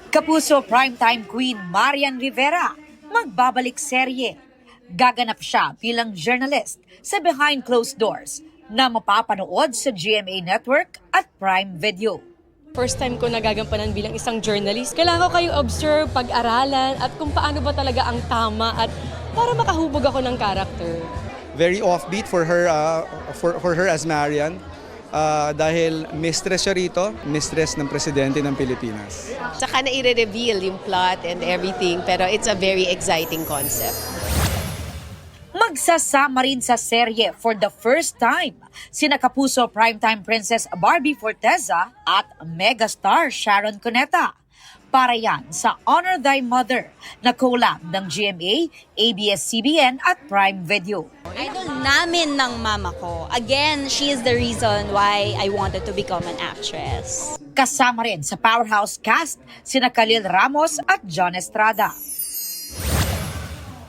Kapuso primetime queen Marian Rivera magbabalik serye. Gaganap siya bilang journalist sa Behind Closed Doors na mapapanood sa GMA Network at Prime Video. First time ko nagagampanan bilang isang journalist. Kailangan ko kayong observe, pag-aralan at kung paano ba talaga ang tama at para makahubog ako ng character. Very offbeat for her as Marian dahil mistress siya rito, mistress ng presidente ng Pilipinas. Saka na i-reveal yung plot and everything, pero it's a very exciting concept. Magsasama rin sa serye for the first time sina Kapuso primetime princess Barbie Forteza at megastar Sharon Cuneta. Para yan sa Honor Thy Mother na collab ng GMA, ABS-CBN at Prime Video. Idol namin ng mama ko. Again, she is the reason why I wanted to become an actress. Kasama rin sa powerhouse cast sina Khalil Ramos at John Estrada.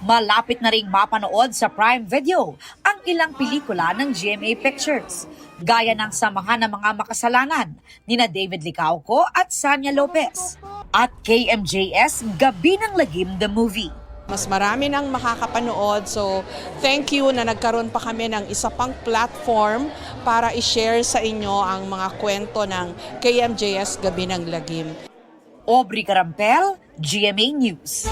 Malapit na ring mapanood sa Prime Video ang ilang pelikula ng GMA Pictures, gaya ng Samahan ng Mga Makasalanan nina David Licauco at Sanya Lopez, at KMJS Gabi ng Lagim the Movie. Mas marami nang makakapanood, so thank you na nagkaroon pa kami ng isa pang platform para i-share sa inyo ang mga kwento ng KMJS Gabi ng Lagim. Aubrey Carampel, GMA News.